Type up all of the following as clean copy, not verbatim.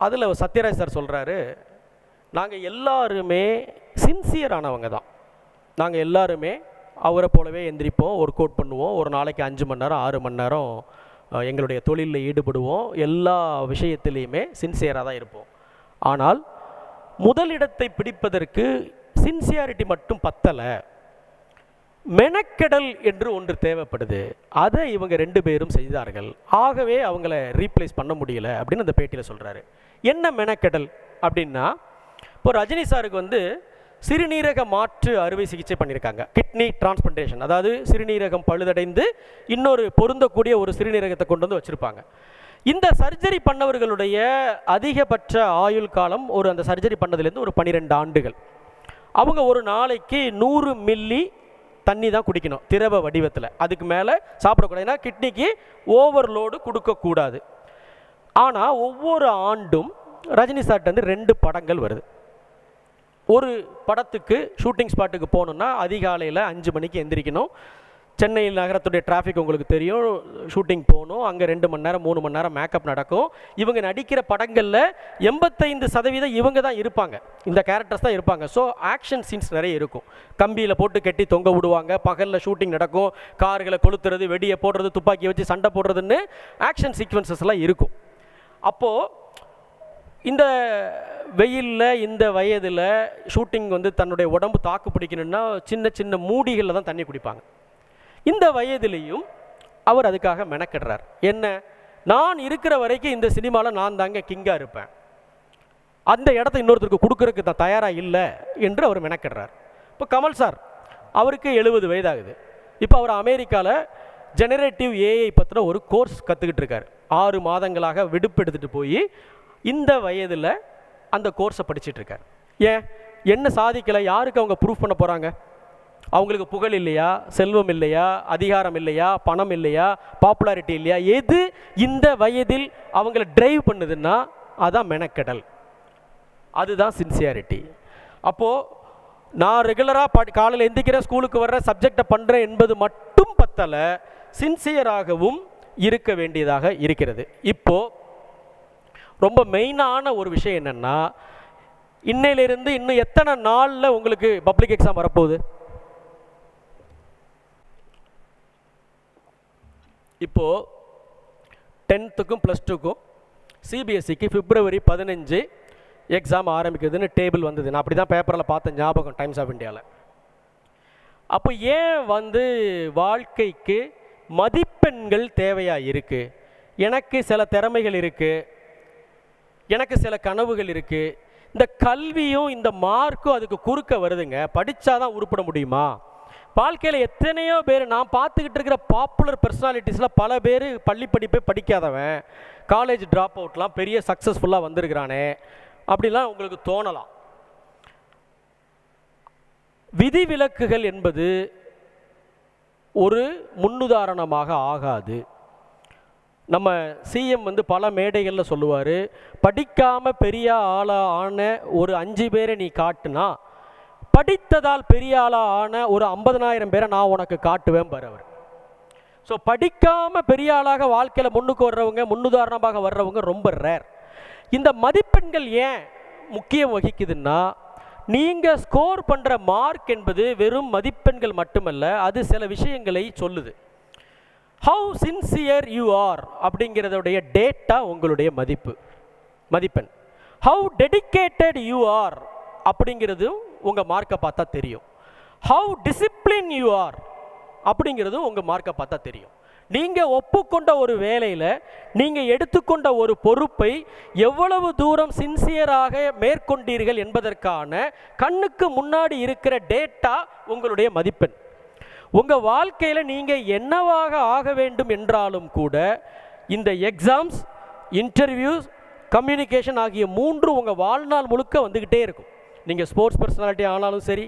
அதில் சத்யராஜ் சார் சொல்கிறாரு, நாங்கள் எல்லாருமே சின்சியரானவங்க தான். நாங்கள் எல்லாருமே அவரை போலவே எந்திரிப்போம், ஒர்க் அவுட் பண்ணுவோம், ஒரு நாளைக்கு 5 மணி நேரம் 6 மணி நேரம் எங்களுடைய தொழிலில் ஈடுபடுவோம், எல்லா விஷயத்திலையுமே சின்சியராக தான் இருப்போம். ஆனால் முதலிடத்தை பிடிப்பதற்கு சின்சியாரிட்டி மட்டும் பத்தலை, மெனக்கெடல் என்று ஒன்று தேவைப்படுது. அதை இவங்க 2 பேரும் செய்தார்கள். ஆகவே அவங்கள ரீப்ளேஸ் பண்ண முடியல அப்படின்னு அந்த பேட்டியில் சொல்கிறாரு. என்ன மெனக்கெடல் அப்படின்னா, இப்போ ரஜினி சாருக்கு சிறுநீரக மாற்று அறுவை சிகிச்சை பண்ணியிருக்காங்க, கிட்னி டிரான்ஸ்பிளான்டேஷன். அதாவது சிறுநீரகம் பழுதடைந்து இன்னொரு பொருந்தக்கூடிய ஒரு சிறுநீரகத்தை கொண்டு வந்து வச்சுருப்பாங்க. இந்த சர்ஜரி பண்ணவர்களுடைய அதிகபட்ச ஆயுள் காலம் அந்த சர்ஜரி பண்ணதுலேருந்து ஒரு 12 ஆண்டுகள். அவங்க ஒரு நாளைக்கு 100 மில்லி தண்ணி தான் குடிக்கணும், திரவ வடிவத்தில். அதுக்கு மேலே சாப்பிடக்கூடாது, ஏன்னா கிட்னிக்கு ஓவர்லோடு கொடுக்கக்கூடாது. ஆனால் ஒவ்வொரு ஆண்டும் ரஜினி சார்ட்ட 2 படங்கள் வருது. ஒரு படத்துக்கு ஷூட்டிங் ஸ்பாட்டுக்கு போகணுன்னா அதிகாலையில் 5 மணிக்கு எந்திரிக்கணும். சென்னை நகரத்துடைய டிராஃபிக் உங்களுக்கு தெரியும். ஷூட்டிங் போகணும், அங்கே 2 மணி நேரம் 3 மணி நேரம் மேக்கப் நடக்கும். இவங்க நடிக்கிற படங்களில் 85% இவங்க தான் இருப்பாங்க, இந்த கேரக்டர்ஸ் தான் இருப்பாங்க. ஸோ ஆக்ஷன் சீன்ஸ் நிறைய இருக்கும். கம்பியில் போட்டு கட்டி தொங்க விடுவாங்க, பகலில் ஷூட்டிங் நடக்கும், கார்களை கொளுத்துறது, வெடியை போடுறது, துப்பாக்கி வச்சு சண்டை போடுறதுன்னு ஆக்ஷன் சீக்வன்சஸ்லாம் இருக்கும். அப்போது இந்த வெயிலில் இந்த வயதில் ஷூட்டிங் தன்னுடைய உடம்பு தாக்கு பிடிக்கணுன்னா சின்ன சின்ன மூடிகளில் தான் தண்ணி குடிப்பாங்க. இந்த வயதிலையும் அவர் அதுக்காக மெனக்கெடுறார். என்ன, நான் இருக்கிற வரைக்கும் இந்த சினிமாவில் நான் தாங்க கிங்காக இருப்பேன், அந்த இடத்த இன்னொருத்தருக்கு கொடுக்கறதுக்கு தான் தயாராக இல்லை என்று அவர் மெனக்கெடுறார். இப்போ கமல் சார் அவருக்கு 70 வயதாகுது. இப்போ அவர் அமெரிக்காவில் ஜெனரேட்டிவ் ஏஐ பற்றின ஒரு கோர்ஸ் கற்றுக்கிட்டு இருக்கார். 6 மாதங்களாக விடுப்பு எடுத்துகிட்டு போய் இந்த வயதில் அந்த கோர்ஸை படிச்சுட்ருக்கார். ஏன், என்ன சாதிக்கலை, யாருக்கு அவங்க ப்ரூஃப் பண்ண போகிறாங்க? அவங்களுக்கு புகழ் இல்லையா, செல்வம் இல்லையா, அதிகாரம் இல்லையா, பணம் இல்லையா, பாப்புலாரிட்டி இல்லையா? எது இந்த வயதில் அவங்கள டிரைவ் பண்ணுதுன்னா அதான் மெனக்கெடல், அதுதான் சின்சியாரிட்டி. அப்போது நான் ரெகுலராக காலையில் எந்திரிக்கிற ஸ்கூலுக்கு வர்ற சப்ஜெக்டை பண்ணுறேன் என்பது மட்டும் பத்தலை, சின்சியராகவும் இருக்க வேண்டியதாக இருக்கிறது. இப்போது ரொம்ப மெயினான ஒரு விஷயம் என்னென்னா, இன்னையிலிருந்து இன்னும் எத்தனை நாளில் உங்களுக்கு பப்ளிக் எக்ஸாம் வரப்போகுது? இப்போது 10th-க்கும் +2-க்கும் சிபிஎஸ்சிக்கு February 15 எக்ஸாம் ஆரம்பிக்குதுன்னு டேபிள் வந்தது. நான் அப்படி தான் பேப்பரில் பார்த்த ஞாபகம், டைம்ஸ் ஆஃப் இந்தியாவில். அப்போ ஏன் வாழ்க்கைக்கு மதிப்பெண்கள் தேவையாக இருக்குது? எனக்கு சில திறமைகள் இருக்குது, எனக்கு சில கனவுகள் இருக்குது, இந்த கல்வியும் இந்த மார்க்கும் அதுக்கு குறுக்க வருதுங்க. படித்தாதான் உருப்பட முடியுமா? வாழ்க்கையில் எத்தனையோ பேர் நான் பார்த்துக்கிட்டு இருக்கிற பாப்புலர் பர்சனாலிட்டிஸில் பல பேர் பள்ளி படிப்பே படிக்காதவன், காலேஜ் ட்ராப் அவுட்லாம் பெரிய சக்ஸஸ்ஃபுல்லாக வந்திருக்கிறானே அப்படிலாம் உங்களுக்கு தோணலாம். விதிவிலக்குகள் என்பது ஒரு முன்னுதாரணமாக ஆகாது. நம்ம சிஎம் பல மேடைகளில் சொல்லுவார், படிக்காமல் பெரிய ஆளாக ஆன ஒரு 5 பேரை நீ காட்டுனா படித்ததால் பெரிய ஆளாக ஆன ஒரு 50,000 பேரை நான் உனக்கு காட்டுவேன் பாரு அவர். ஸோ படிக்காமல் பெரிய ஆளாக வாழ்க்கையில் முன்னுக்கு வர்றவங்க, முன்னுதாரணமாக வர்றவங்க ரொம்ப ரேர். இந்த மதிப்பெண்கள் ஏன் முக்கியம் வகிக்குதுன்னா, நீங்கள் ஸ்கோர் பண்ணுற மார்க் என்பது வெறும் மதிப்பெண்கள் மட்டுமல்ல, அது சில விஷயங்களை சொல்லுது. ஹவு சின்சியர் யூ ஆர் அப்படிங்கிறதுடைய டேட்டா உங்களுடைய மதிப்பெண். ஹவு டெடிக்கேட்டட் யூ ஆர் அப்படிங்கிறதும் உங்கள் மார்க்கை பார்த்தா தெரியும். ஹவு டிசிப்ளின் யூ ஆர் அப்படிங்கிறதும் உங்கள் மார்க்கை பார்த்தா தெரியும். நீங்கள் ஒப்புக்கொண்ட ஒரு வேலையில், நீங்கள் எடுத்துக்கொண்ட ஒரு பொறுப்பை எவ்வளவு தூரம் சின்சியராக மேற்கொண்டீர்கள் என்பதற்கான கண்ணுக்கு முன்னாடி இருக்கிற டேட்டா உங்களுடைய மதிப்பெண். உங்கள் வாழ்க்கையில் நீங்கள் என்னவாக ஆக வேண்டும் என்றாலும் கூட இந்த எக்ஸாம்ஸ், இன்டர்வியூஸ், கம்யூனிகேஷன் ஆகிய 3 உங்கள் வாழ்நாள் முழுக்க வந்துக்கிட்டே இருக்கும். நீங்கள் ஸ்போர்ட்ஸ் பர்சனாலிட்டி ஆனாலும் சரி,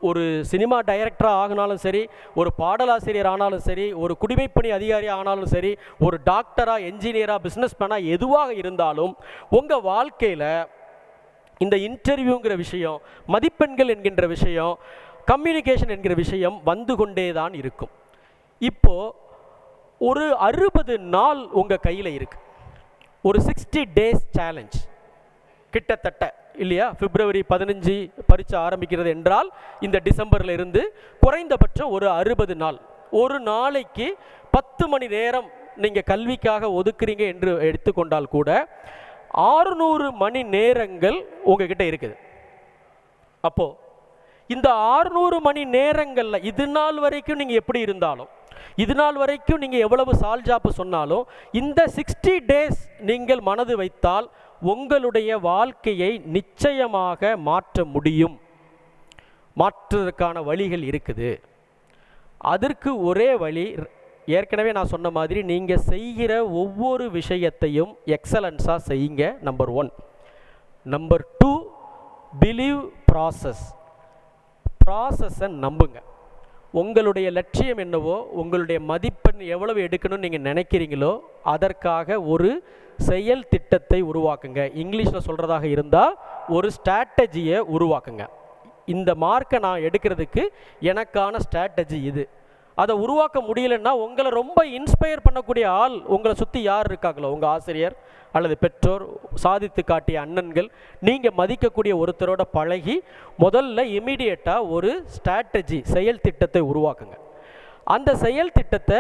ஒரு சினிமா டைரக்டராக ஆகினாலும் சரி, ஒரு பாடலாசிரியர் ஆனாலும் சரி, ஒரு குடிமைப்பணி அதிகாரி ஆனாலும் சரி, ஒரு டாக்டராக, என்ஜினியராக, பிஸ்னஸ் மேனாக எதுவாக இருந்தாலும் உங்கள் வாழ்க்கையில் இந்த இன்டர்வியூங்கிற விஷயம், மதிப்பெண்கள் என்கின்ற விஷயம், கம்யூனிகேஷன் என்கிற விஷயம் வந்து கொண்டே தான் இருக்கும். இப்போது ஒரு 60 நாள் உங்கள் கையில் இருக்குது. ஒரு 60 டேஸ் சேலஞ்ச் கிட்டத்தட்ட இல்லையா? பிப்ரவரி 15 பரீட்சை ஆரம்பிக்கிறது என்றால் இந்த டிசம்பரில் இருந்து குறைந்தபட்சம் ஒரு 60 நாள், ஒரு நாளைக்கு 10 மணி நேரம் நீங்கள் கல்விக்காக ஒதுக்குறீங்க என்று எடுத்துக்கொண்டால் கூட 600 மணி நேரங்கள் உங்ககிட்ட இருக்குது. அப்போது இந்த 600 மணி நேரங்களில் இது நாள் வரைக்கும் நீங்கள் எப்படி இருந்தாலும், இது நாள் வரைக்கும் நீங்கள் எவ்வளவு சால்ஜாப்பு சொன்னாலும், இந்த 60 டேஸ் நீங்கள் மனது வைத்தால் உங்களுடைய வாழ்க்கையை நிச்சயமாக மாற்ற முடியும். மாற்றுவதற்கான வழிகள் இருக்குது. அதற்கு ஒரே வழி, ஏற்கனவே நான் சொன்ன மாதிரி நீங்கள் செய்கிற ஒவ்வொரு விஷயத்தையும் எக்ஸலன்ஸாக செய்யுங்க. நம்பர் 1. நம்பர் 2, பிலீவ் ப்ராசஸை நம்புங்க. உங்களுடைய லட்சியம் என்னவோ, உங்களுடைய மதிப்பெண் எவ்வளவு எடுக்கணும்னு நீங்கள் நினைக்கிறீங்களோ அதற்காக ஒரு செயல் திட்டத்தை உருவாக்குங்க. இங்கிலீஷில் சொல்கிறதாக இருந்தால் ஒரு ஸ்ட்ராட்டஜியை உருவாக்குங்க. இந்த மார்க்கை நான் எடுக்கிறதுக்கு எனக்கான ஸ்ட்ராட்டஜி இது. அதை உருவாக்க முடியலன்னா உங்களை ரொம்ப இன்ஸ்பயர் பண்ணக்கூடிய ஆள் உங்களை சுற்றி யார் இருக்காங்களோ, உங்கள் ஆசிரியர் அல்லது பெற்றோர், சாதித்து காட்டிய அண்ணன்கள், நீங்கள் மதிக்கக்கூடிய ஒருத்தரோட பழகி முதல்ல இமீடியட்டாக ஒரு ஸ்ட்ராட்டஜி செயல் திட்டத்தை உருவாக்குங்க. அந்த செயல் திட்டத்தை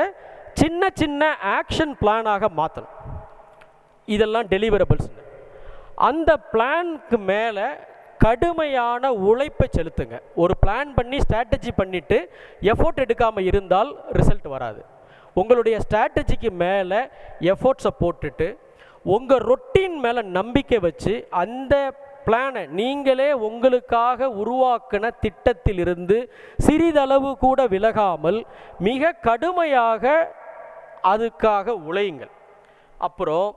சின்ன சின்ன ஆக்ஷன் பிளானாக மாற்றணும். இதெல்லாம் டெலிவரபிள்ஸ். அந்த பிளானுக்கு மேலே கடுமையான உழைப்பை செலுத்துங்க. ஒரு பிளான் பண்ணி ஸ்ட்ராட்டஜி பண்ணிவிட்டு எஃபோர்ட் எடுக்காமல் இருந்தால் ரிசல்ட் வராது. உங்களுடைய ஸ்ட்ராட்டஜிக்கு மேலே எஃபோர்ட்ஸை போட்டுட்டு உங்கள் ரொட்டீன் மேலே நம்பிக்கை வச்சு அந்த பிளானை நீங்களே உங்களுக்காக உருவாக்கின திட்டத்திலிருந்து சிறிதளவு கூட விலகாமல் மிக கடுமையாக அதுக்காக உழையுங்கள். அப்புறம்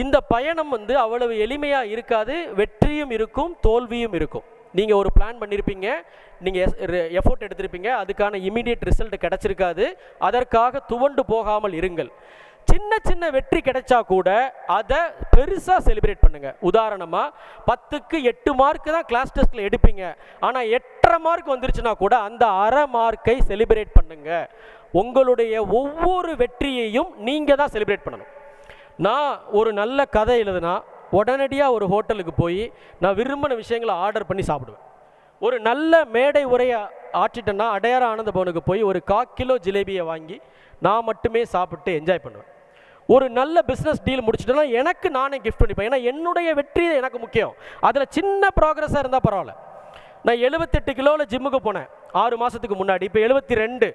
இந்த பயணம் அவ்வளவு எளிமையாக இருக்காது. வெற்றியும் இருக்கும், தோல்வியும் இருக்கும். நீங்கள் ஒரு பிளான் பண்ணியிருப்பீங்க, நீங்கள் எஃபோர்ட் எடுத்திருப்பீங்க, அதுக்கான இமீடியட் ரிசல்ட் கிடச்சிருக்காது. அதற்காக துவண்டு போகாமல் இருங்கள். சின்ன சின்ன வெற்றி கிடைச்சா கூட அதை பெருசாக செலிப்ரேட் பண்ணுங்கள். உதாரணமாக 10க்கு 8 மார்க்கு தான் கிளாஸ் டெஸ்ட்டில் எடுப்பீங்க, ஆனால் 8.5 மார்க் வந்துருச்சுன்னா கூட அந்த அரை மார்க்கை செலிப்ரேட் பண்ணுங்கள். உங்களுடைய ஒவ்வொரு வெற்றியையும் நீங்கள் தான் செலிப்ரேட் பண்ணணும். நான் ஒரு நல்ல கதை எழுதுனா உடனடியாக ஒரு ஹோட்டலுக்கு போய் நான் விரும்பின விஷயங்களை ஆர்டர் பண்ணி சாப்பிடுவேன். ஒரு நல்ல மேடை உரையை ஆற்றிட்டேன்னா அடையாறு ஆனந்த பவனுக்கு போய் ஒரு 1/4 கிலோ ஜிலேபியை வாங்கி நான் மட்டுமே சாப்பிட்டு என்ஜாய் பண்ணுவேன். ஒரு நல்ல பிஸ்னஸ் டீல் முடிச்சிட்டேன்னா எனக்கு நானே கிஃப்ட் பண்ணிப்பேன். ஏன்னா என்னுடைய வெற்றி எனக்கு முக்கியம். அதில் சின்ன ப்ராக்ரஸாக இருந்தால் பரவாயில்ல. நான் 78 கிலோவில் ஜிம்முக்கு போனேன் 6 மாதத்துக்கு முன்னாடி, இப்போ 72.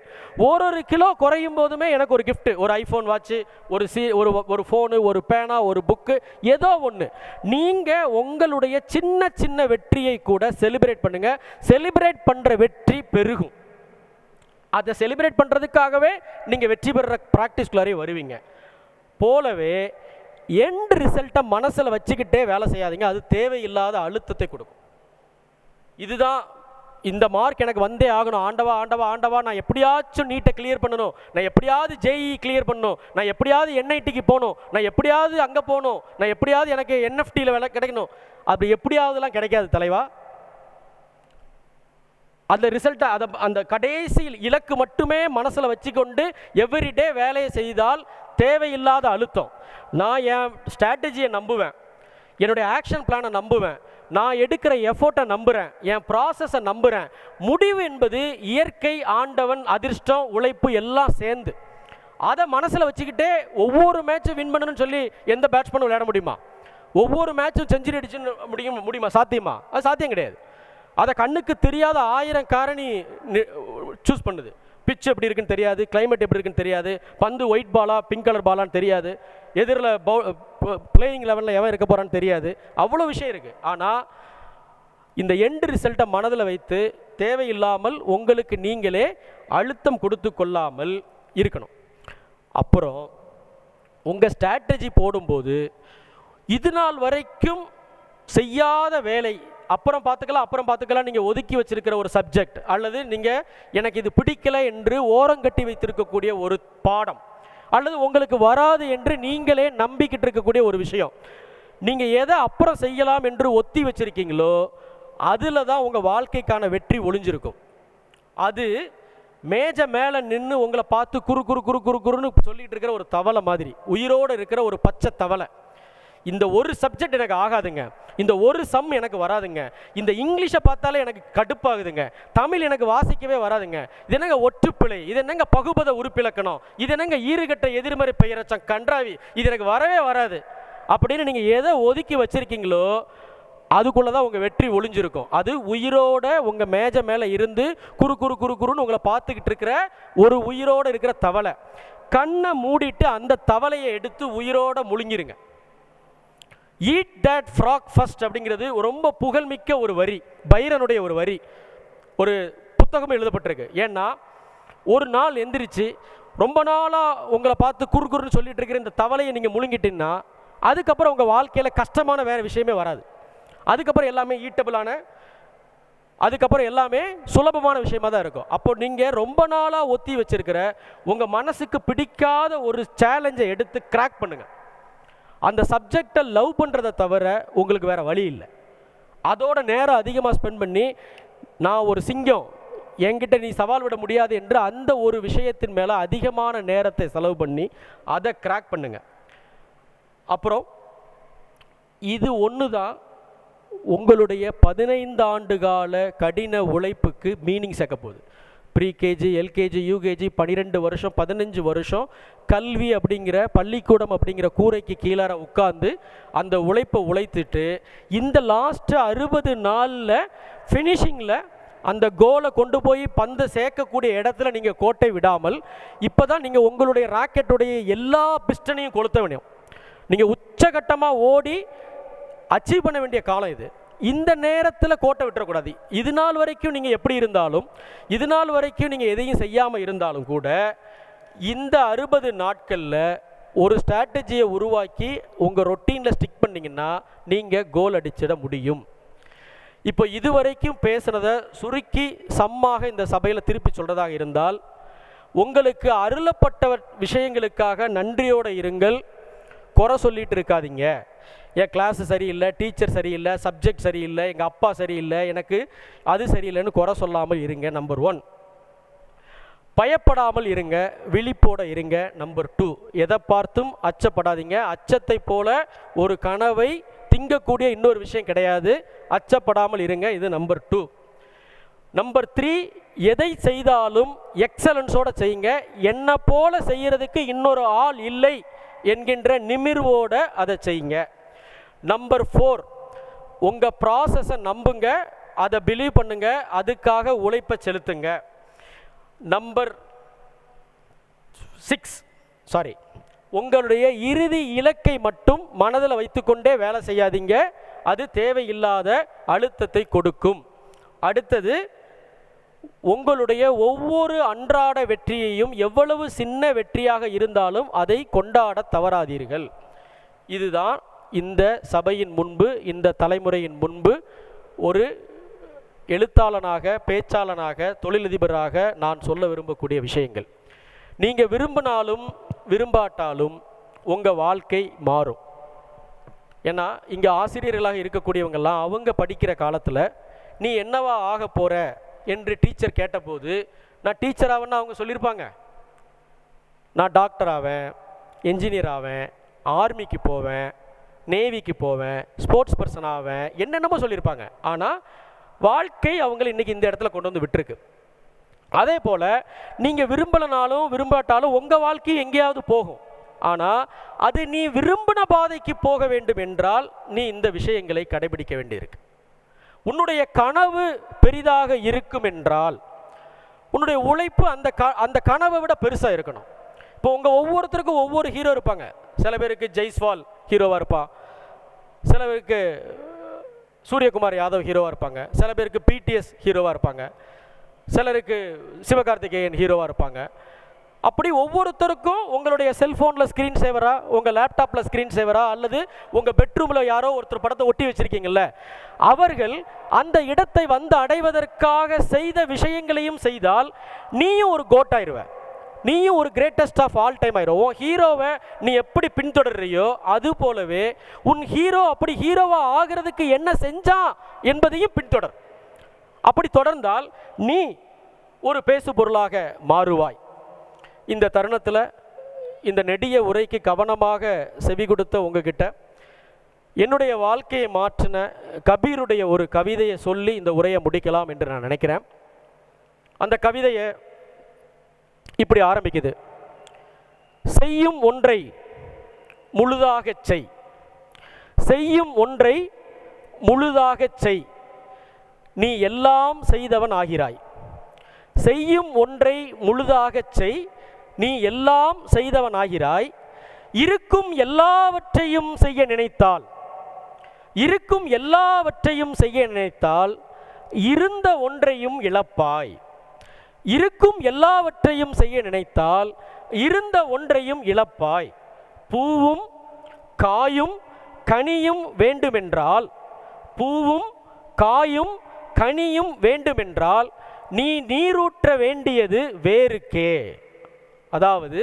ஒரு கிலோ குறையும் போதுமே எனக்கு ஒரு கிஃப்ட்டு, ஒரு ஐஃபோன் வாட்ச்சு, ஒரு ஃபோனு, ஒரு பேனா, ஒரு புக்கு, ஏதோ ஒன்று. நீங்கள் உங்களுடைய சின்ன சின்ன வெற்றியை கூட செலிப்ரேட் பண்ணுங்கள். செலிப்ரேட் பண்ணுற வெற்றி பெருகும். அதை செலிப்ரேட் பண்ணுறதுக்காகவே நீங்கள் வெற்றி பெறுற ப்ராக்டிஸ்குள்ளாரே வருவீங்க. போலவே எண்ட் ரிசல்ட்டை மனசில் வச்சுக்கிட்டே வேலை செய்யாதீங்க. அது தேவையில்லாத அழுத்தத்தை கொடுக்கும். இதுதான் இந்த மார்க் எனக்கு வந்தே ஆகணும், ஆண்டவா ஆண்டவா ஆண்டவா, நான் எப்படியாச்சும் நீட்டை கிளியர் பண்ணணும், நான் எப்படியாவது ஜேஇ கிளியர் பண்ணணும், நான் எப்படியாவது என்ஐடிக்கு போகணும், நான் எப்படியாவது அங்கே போகணும், நான் எப்படியாவது எனக்கு என்எஃப்டியில் வேலை கிடைக்கணும். அப்படி எப்படியாவதுலாம் கிடைக்காது தலைவா. அந்த ரிசல்ட்டை அந்த கடைசி இலக்கு மட்டுமே மனசில் வச்சுக்கொண்டு எவ்ரிடே வேலையை செய்தால் தேவையில்லாத அழுத்தம். நான் என் ஸ்ட்ராட்டஜியை நம்புவேன், என்னுடைய ஆக்ஷன் பிளானை நம்புவேன், நான் எடுக்கிற எஃபோர்ட்டை நம்புகிறேன், என் ப்ராசஸை நம்புகிறேன். முடிவு என்பது இயற்கை, ஆண்டவன், அதிர்ஷ்டம், உழைப்பு எல்லாம் சேர்ந்து. அதை மனசில் வச்சுக்கிட்டே ஒவ்வொரு மேட்சும் வின் பண்ணணும்னு சொல்லி எந்த பேட்ஸ்மேனும் விளையாட முடியுமா? ஒவ்வொரு மேட்சும் செஞ்சுரி அடிச்சுன்னு முடியுமா? சாத்தியமா? அது சாத்தியம் கிடையாது. அதை கண்ணுக்கு தெரியாத 1000 காரணி சூஸ் பண்ணுது. பிச் எப்படி இருக்குன்னு தெரியாது, கிளைமேட் எப்படி இருக்குன்னு தெரியாது, பந்து ஒயிட் பாலா பிங்க் கலர் பாலான்னு தெரியாது, எதிரில் பிளேயிங் லெவலில் எவன் இருக்க போகிறான்னு தெரியாது. அவ்வளோ விஷயம் இருக்குது. ஆனால் இந்த எண்ட் ரிசல்ட்டை மனதில் வைத்து தேவையில்லாமல் உங்களுக்கு நீங்களே அழுத்தம் கொடுத்து கொள்ளாமல் இருக்கணும். அப்புறம் உங்கள் ஸ்ட்ராட்டஜி போடும்போது இது நாள் வரைக்கும் செய்யாத வேலை, அப்புறம் பார்த்துக்கலாம் நீங்கள் ஒதுக்கி வச்சிருக்கிற ஒரு சப்ஜெக்ட், அல்லது நீங்கள் எனக்கு இது பிடிக்கலை என்று ஓரங்கட்டி வைத்திருக்கக்கூடிய ஒரு பாடம், அல்லது உங்களுக்கு வராது என்று நீங்களே நம்பிக்கிட்டு இருக்கக்கூடிய ஒரு விஷயம், நீங்கள் எதை அப்புறம் செய்யலாம் என்று ஒத்தி வச்சிருக்கீங்களோ அதில் தான் உங்கள் வாழ்க்கைக்கான வெற்றி ஒளிஞ்சிருக்கும். அது மேஜை மேலே நின்று உங்களை பார்த்து குறு குறு குறு குறு குறுன்னு சொல்லிட்டு இருக்கிற ஒரு தவளை மாதிரி, உயிரோடு இருக்கிற ஒரு பச்சை தவளை. இந்த ஒரு சப்ஜெக்ட் எனக்கு ஆகாதுங்க, இந்த ஒரு சம் எனக்கு வராதுங்க, இந்த இங்கிலீஷை பார்த்தாலே எனக்கு கடுப்பாகுதுங்க, தமிழ் எனக்கு வாசிக்கவே வராதுங்க, இது என்னங்க ஒற்றுப்பிழை, இது என்னங்க பகுபத உறுப்பிலக்கணம், இது என்னங்க ஈறுகட்ட எதிர்மறை பெயரச்சம் கன்றாவி, இது எனக்கு வரவே வராது அப்படின்னு நீங்கள் எதை ஒதுக்கி வச்சுருக்கீங்களோ அதுக்குள்ளே தான் உங்கள் வெற்றி ஒளிஞ்சிருக்கும். அது உயிரோட உங்கள் மேஜை மேலே இருந்து குறு குறு குறு குறுன்னு உங்களை பார்த்துக்கிட்டு இருக்கிற ஒரு உயிரோடு இருக்கிற தவளை. கண்ணை மூடிட்டு அந்த தவளையை எடுத்து உயிரோட முழுங்கிருங்க. ஈட் தட் ஃப்ராக் ஃபர்ஸ்ட் அப்படிங்கிறது ரொம்ப புகழ்மிக்க ஒரு வரி, பைரனுடைய ஒரு வரி, ஒரு புத்தகம் எழுதப்பட்டிருக்கு. ஏன்னா ஒரு நாள் எந்திரிச்சு ரொம்ப நாளாக உங்களை பார்த்து குறு குறுன்னு சொல்லிட்டு இருக்கிற இந்த தவளையை நீங்கள் முழுங்கிட்டீங்கன்னா அதுக்கப்புறம் உங்கள் வாழ்க்கையில் கஷ்டமான வேறு விஷயமே வராது. அதுக்கப்புறம் எல்லாமே ஈட்டபிளான, அதுக்கப்புறம் எல்லாமே சுலபமான விஷயமாக தான் இருக்கும். அப்போ நீங்கள் ரொம்ப நாளாக ஒத்தி வச்சிருக்கிற உங்கள் மனசுக்கு பிடிக்காத ஒரு சேலஞ்சை எடுத்து கிராக் பண்ணுங்கள். அந்த சப்ஜெக்டை லவ் பண்ணுறதை தவிர உங்களுக்கு வேறு வழி இல்லை. அதோட நேரம் அதிகமாக ஸ்பெண்ட் பண்ணி நான் ஒரு சிங்கம், என்கிட்ட நீ சவால் விட முடியாது என்று அந்த ஒரு விஷயத்தின் மேலே அதிகமான நேரத்தை செலவு பண்ணி அதை கிராக் பண்ணுங்கள். அப்புறம் இது ஒன்று தான் உங்களுடைய 15 ஆண்டு கால கடின உழைப்புக்கு மீனிங் சேர்க்க போகுது. ப்ரீகேஜி, எல்கேஜி, யூகேஜி 12 வருஷம் 15 வருஷம் கல்வி அப்படிங்கிற பள்ளிக்கூடம் அப்படிங்கிற கூரைக்கு கீழே உட்கார்ந்து அந்த உழைப்பை உழைத்துட்டு இந்த லாஸ்ட்டு 60 நாளில் ஃபினிஷிங்கில் அந்த கோலை கொண்டு போய் பந்தை சேர்க்கக்கூடிய இடத்துல நீங்கள் கோட்டை விடாமல் இப்போ தான் நீங்கள் உங்களுடைய ராக்கெட்டுடைய எல்லா பிஸ்டனையும் கொளுத்த வேணும். நீங்கள் உச்சகட்டமாக ஓடி அச்சீவ் பண்ண வேண்டிய காலம் இது. இந்த நேரத்தில் கோட்டை விட்டுறக்கூடாது. இது நாள் வரைக்கும் நீங்கள் எப்படி இருந்தாலும், இது நாள் வரைக்கும் நீங்கள் எதையும் செய்யாமல் இருந்தாலும் கூட இந்த 60 நாட்களில் ஒரு ஸ்ட்ராட்டஜியை உருவாக்கி உங்கள் ரொட்டீனில் ஸ்டிக் பண்ணிங்கன்னா நீங்கள் கோல் அடிச்சிட முடியும். இப்போ இதுவரைக்கும் பேசுனதை சுருக்கி சம்மாக இந்த சபையில் திருப்பி சொல்கிறதாக இருந்தால், உங்களுக்கு அருளப்பட்ட விஷயங்களுக்காக நன்றியோடு இருங்கள், குறை சொல்லிட்டு இருக்காதீங்க. என் கிளாஸு சரியில்லை, டீச்சர் சரியில்லை, சப்ஜெக்ட் சரியில்லை, எங்கள் அப்பா சரியில்லை, எனக்கு அது சரியில்லைன்னு குறை சொல்லாமல் இருங்க. நம்பர் 1. பயப்படாமல் இருங்க, விழிப்போட இருங்க. நம்பர் 2, எதை பார்த்தும் அச்சப்படாதீங்க. அச்சத்தை போல ஒரு கனவை திங்கக்கூடிய இன்னொரு விஷயம் கிடையாது. அச்சப்படாமல் இருங்க. இது நம்பர் 2. நம்பர் 3, எதை செய்தாலும் எக்ஸலன்ஸோடு செய்யுங்க. என்னை போல செய்கிறதுக்கு இன்னொரு ஆள் இல்லை என்கின்ற நிமிர்வோட அதை செய்யுங்க. நம்பர் 4, உங்கள் ப்ராசஸை நம்புங்க, அதை பிலீவ் பண்ணுங்க, அதுக்காக உழைப்பை செலுத்துங்க. நம்பர் 6, உங்களுடைய இறுதி இலக்கை மட்டும் மனதில் வைத்துக்கொண்டே வேலை செய்யாதீங்க, அது தேவையில்லாத அழுத்தத்தை கொடுக்கும். அடுத்தது, உங்களுடைய ஒவ்வொரு அன்றாட வெற்றியையும் எவ்வளவு சின்ன வெற்றியாக இருந்தாலும் அதை கொண்டாட தவறாதீர்கள். இதுதான் இந்த சபையின் முன்பு, இந்த தலைமுறையின் முன்பு ஒரு எழுத்தாளனாக, பேச்சாளனாக, தொழிலதிபராக நான் சொல்ல விரும்பக்கூடிய விஷயங்கள். நீங்கள் விரும்பினாலும் விரும்பாட்டாலும் உங்கள் வாழ்க்கை மாறும். ஏன்னா இங்கே ஆசிரியர்களாக இருக்கக்கூடியவங்கெல்லாம் அவங்க படிக்கிற காலத்தில் நீ என்னவா ஆக போகிற என்று டீச்சர் கேட்டபோது நான் டீச்சர் ஆவேன்னு அவங்க சொல்லியிருப்பாங்க. நான் டாக்டர் ஆவேன், என்ஜினியர் ஆவேன், ஆர்மிக்கு போவேன், நேவிக்கு போவேன், ஸ்போர்ட்ஸ் பர்சன் ஆவேன், என்னென்னமோ சொல்லியிருப்பாங்க. ஆனால் வாழ்க்கை அவங்களை இன்றைக்கி இந்த இடத்துல கொண்டு வந்து விட்டுருக்கு. அதே போல் நீங்கள் விரும்பலைனாலும் விரும்பாட்டாலும் உங்கள் வாழ்க்கை எங்கேயாவது போகும். ஆனால் அது நீ விரும்பின பாதைக்கு போக வேண்டும் என்றால் நீ இந்த விஷயங்களை கடைபிடிக்க வேண்டியிருக்கு. உன்னுடைய கனவு பெரிதாக இருக்கும் என்றால் உன்னுடைய உழைப்பு அந்த கனவை விட பெருசாக இருக்கணும். இப்போ உங்கள் ஒவ்வொருத்தருக்கும் ஒவ்வொரு ஹீரோ இருப்பாங்க. சில பேருக்கு ஜெய்ஸ்வால் ஹீரோவாக இருப்பான், சில பேருக்கு சூரியகுமார் யாதவ் ஹீரோவாக இருப்பாங்க, சில பேருக்கு பிடிஎஸ் ஹீரோவாக இருப்பாங்க, சிலருக்கு சிவகார்த்திகேயன் ஹீரோவாக இருப்பாங்க. அப்படி ஒவ்வொருத்தருக்கும் உங்களுடைய செல்ஃபோனில் ஸ்க்ரீன் சேவரா, உங்கள் லேப்டாப்பில் ஸ்க்ரீன் சேவரா, அல்லது உங்கள் பெட்ரூமில் யாரோ ஒருத்தர் படத்தை ஒட்டி வச்சுருக்கீங்கள்ல, அவர்கள் அந்த இடத்தை வந்து அடைவதற்காக செய்த விஷயங்களையும் செய்தால் நீயும் ஒரு கோட்டாயிருவ, நீயும் ஒரு கிரேட்டஸ்ட் ஆஃப் ஆல் டைம் ஆயிரும். உன் ஹீரோவை நீ எப்படி பின்தொடர்றியோ அது போலவே உன் ஹீரோ அப்படி ஹீரோவா ஆகிறதுக்கு என்ன செஞ்சான் என்பதையும் பின்தொடர். அப்படி தொடர்ந்தால் நீ ஒரு பேசு பொருளாக மாறுவாய். இந்த தருணத்தில் இந்த நெடிய உரைக்கு கவனமாக செவி கொடுத்த உங்ககிட்ட என்னுடைய வாழ்க்கையை மாற்றின கபீருடைய ஒரு கவிதையை சொல்லி இந்த உரையை முடிக்கலாம் என்று நான் நினைக்கிறேன். அந்த கவிதையை இப்படி ஆரம்பிக்குது. செய்யும் ஒன்றை முழுதாகச் செய், செய்யும் ஒன்றை முழுதாகச் செய், நீ எல்லாம் செய்தவன் ஆகிறாய். செய்யும் ஒன்றை முழுதாகச் செய், நீ எல்லாம் செய்தவன் ஆகிறாய். இருக்கும் எல்லாவற்றையும் செய்ய நினைத்தால், இருக்கும் எல்லாவற்றையும் செய்ய நினைத்தால் இருந்த ஒன்றையும் இழப்பாய். இருக்கும் எல்லாவற்றையும் செய்ய நினைத்தால் இருந்த ஒன்றையும் இழப்பாய். பூவும் காயும் கனியும் வேண்டுமென்றால், பூவும் காயும் கனியும் வேண்டுமென்றால் நீ நீரூற்ற வேண்டியது வேருக்கே. அதாவது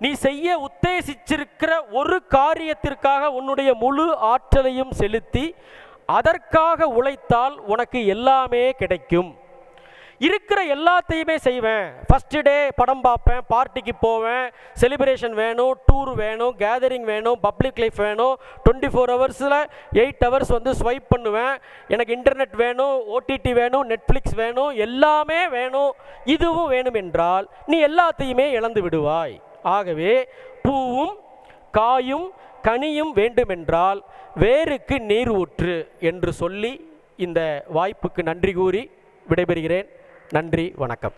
நீ செய்ய உத்தேசிச்சிருக்கிற ஒரு காரியத்திற்காக உன்னுடைய முழு ஆற்றலையும் செலுத்தி அதற்காக உழைத்தால் உனக்கு எல்லாமே கிடைக்கும். இருக்கிற எல்லாத்தையுமே செய்வேன், ஃபஸ்ட்டு டே படம் பார்ப்பேன், பார்ட்டிக்கு போவேன், செலிப்ரேஷன் வேணும், டூர் வேணும், கேதரிங் வேணும், பப்ளிக் லைஃப் வேணும், 24 ஹவர்ஸில் 8 ஹவர்ஸ் வந்து ஸ்வைப் பண்ணுவேன், எனக்கு இன்டர்நெட் வேணும், ஓடிடி வேணும், நெட்ஃப்ளிக்ஸ் வேணும், எல்லாமே வேணும், இதுவும் வேணும் என்றால் நீ எல்லாத்தையுமே இழந்து விடுவாய். ஆகவே பூவும் காயும் கனியும் வேண்டுமென்றால் வேருக்கு நீர் ஊற்று என்று சொல்லி இந்த வாய்ப்புக்கு நன்றி கூறி விடைபெறுகிறேன். நன்றி, வணக்கம்.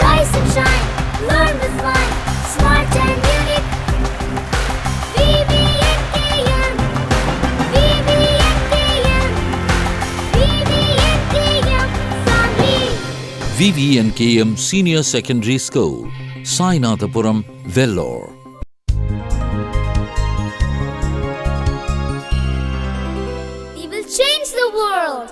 Rise and shine, learn with fun, smart and unique. VVNKM, VVNKM, VVNKM family. VVNKM Senior Secondary School, Sainathapuram, Vellore. We will change the world.